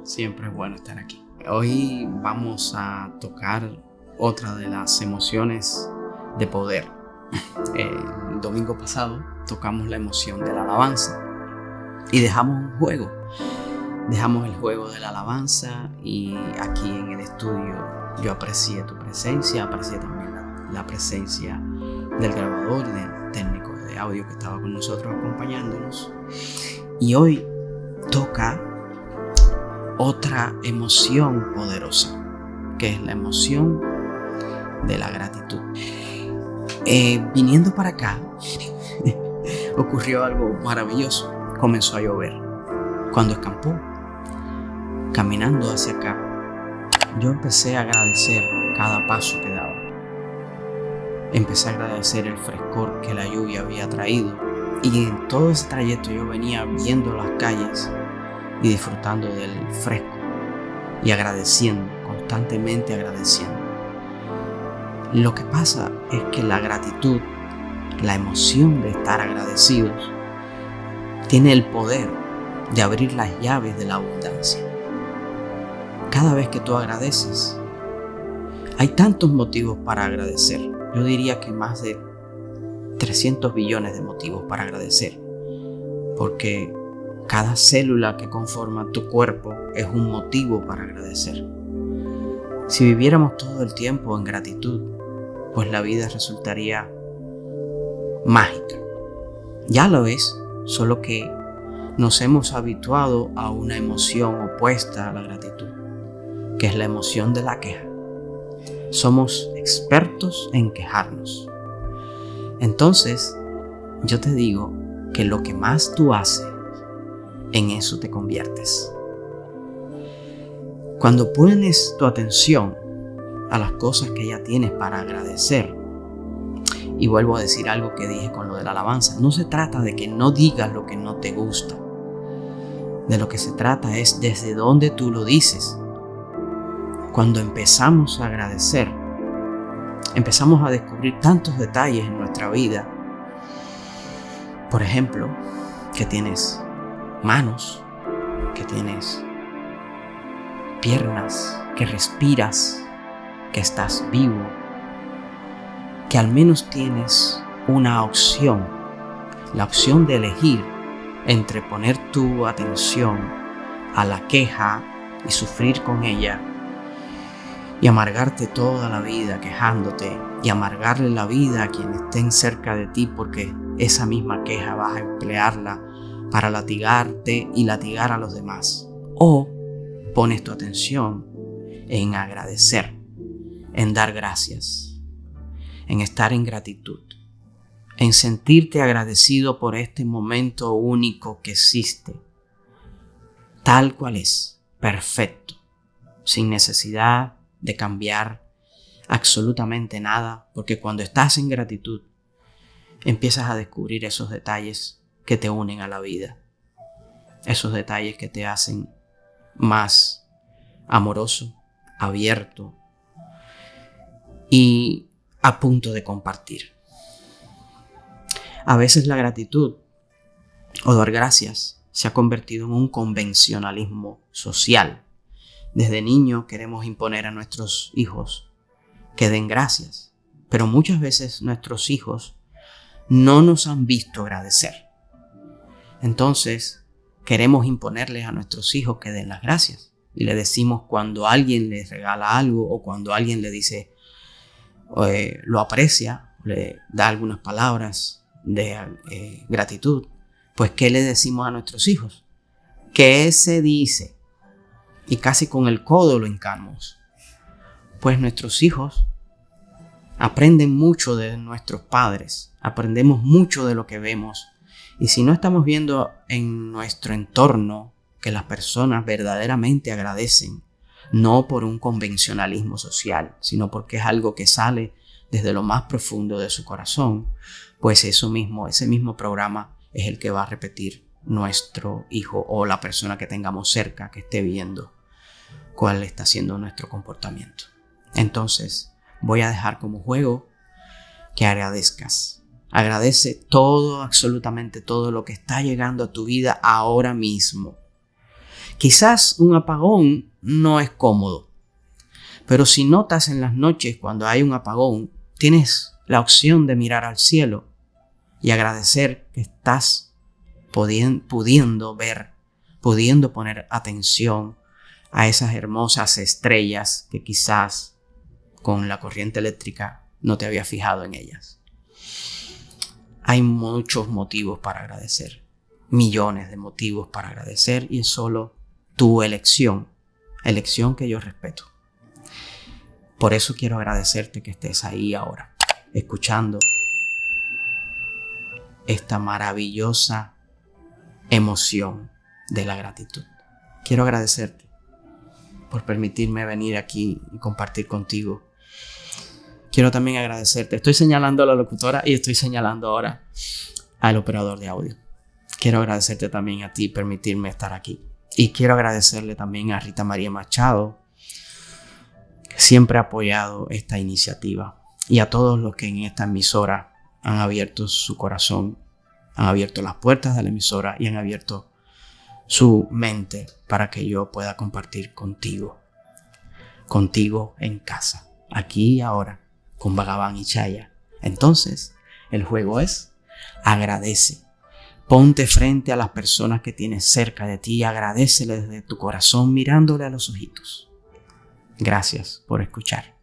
Siempre es bueno estar aquí. Hoy vamos a tocar otra de las emociones de poder. El domingo pasado tocamos la emoción de la alabanza y dejamos un juego. Dejamos el juego de la alabanza y aquí en el estudio yo aprecié tu presencia, aprecié también la presencia del grabador y del técnico de audio que estaba con nosotros acompañándonos. Y hoy toca otra emoción poderosa, que es la emoción de la gratitud. Viniendo para acá, ocurrió algo maravilloso. Comenzó a llover. Cuando escampó, caminando hacia acá, yo empecé a agradecer cada paso que daba. Empecé a agradecer el frescor que la lluvia había traído. Y en todo ese trayecto yo venía viendo las calles y disfrutando del fresco y agradeciendo, constantemente agradeciendo. Lo que pasa es que la gratitud, la emoción de estar agradecidos, tiene el poder de abrir las llaves de la abundancia. Cada vez que tú agradeces, hay tantos motivos para agradecer. Yo diría que más de 300 billones de motivos para agradecer, porque cada célula que conforma tu cuerpo es un motivo para agradecer. Si viviéramos todo el tiempo en gratitud, pues la vida resultaría mágica. Ya lo es, solo que nos hemos habituado a una emoción opuesta a la gratitud, que es la emoción de la queja. Somos expertos en quejarnos. Entonces, yo te digo que lo que más tú haces, en eso te conviertes. Cuando pones tu atención a las cosas que ya tienes para agradecer, y vuelvo a decir algo que dije con lo de la alabanza, no se trata de que no digas lo que no te gusta. De lo que se trata es desde dónde tú lo dices. Cuando empezamos a agradecer, empezamos a descubrir tantos detalles en nuestra vida. Por ejemplo, que tienes manos, que tienes piernas, que respiras, que estás vivo, que al menos tienes una opción, la opción de elegir entre poner tu atención a la queja y sufrir con ella y amargarte toda la vida quejándote y amargarle la vida a quienes estén cerca de ti, porque esa misma queja vas a emplearla para latigarte y latigar a los demás. O pones tu atención en agradecer, en dar gracias, en estar en gratitud, en sentirte agradecido por este momento único que existe, tal cual es, perfecto, sin necesidad de cambiar absolutamente nada, porque cuando estás en gratitud, empiezas a descubrir esos detalles que te unen a la vida, esos detalles que te hacen más amoroso, abierto y a punto de compartir. A veces la gratitud o dar gracias se ha convertido en un convencionalismo social. Desde niño queremos imponer a nuestros hijos que den gracias, pero muchas veces nuestros hijos no nos han visto agradecer. Entonces, queremos imponerles a nuestros hijos que den las gracias. Y le decimos cuando alguien les regala algo o cuando alguien le dice, lo aprecia, le da algunas palabras de gratitud, pues ¿qué le decimos a nuestros hijos? ¿Qué se dice? Y casi con el codo lo hincamos. Pues nuestros hijos aprenden mucho de nuestros padres, aprendemos mucho de lo que vemos. Y si no estamos viendo en nuestro entorno que las personas verdaderamente agradecen, no por un convencionalismo social, sino porque es algo que sale desde lo más profundo de su corazón, pues ese mismo programa es el que va a repetir nuestro hijo o la persona que tengamos cerca que esté viendo cuál está siendo nuestro comportamiento. Entonces, voy a dejar como juego que agradezcas. Agradece todo, absolutamente todo lo que está llegando a tu vida ahora mismo. Quizás un apagón no es cómodo, pero si notas en las noches cuando hay un apagón, tienes la opción de mirar al cielo y agradecer que estás pudiendo ver, pudiendo poner atención a esas hermosas estrellas que quizás con la corriente eléctrica no te había fijado en ellas. Hay muchos motivos para agradecer, millones de motivos para agradecer, y es solo tu elección que yo respeto. Por eso quiero agradecerte que estés ahí ahora, escuchando esta maravillosa emoción de la gratitud. Quiero agradecerte por permitirme venir aquí y compartir contigo. Quiero también agradecerte. Estoy señalando a la locutora y estoy señalando ahora al operador de audio. Quiero agradecerte también a ti permitirme estar aquí. Y quiero agradecerle también a Rita María Machado, que siempre ha apoyado esta iniciativa. Y a todos los que en esta emisora han abierto su corazón, han abierto las puertas de la emisora y han abierto su mente para que yo pueda compartir contigo en casa, aquí y ahora, con Bhagavan y Chaya. Entonces, el juego es agradece. Ponte frente a las personas que tienes cerca de ti y agradécele desde tu corazón mirándole a los ojitos. Gracias por escuchar.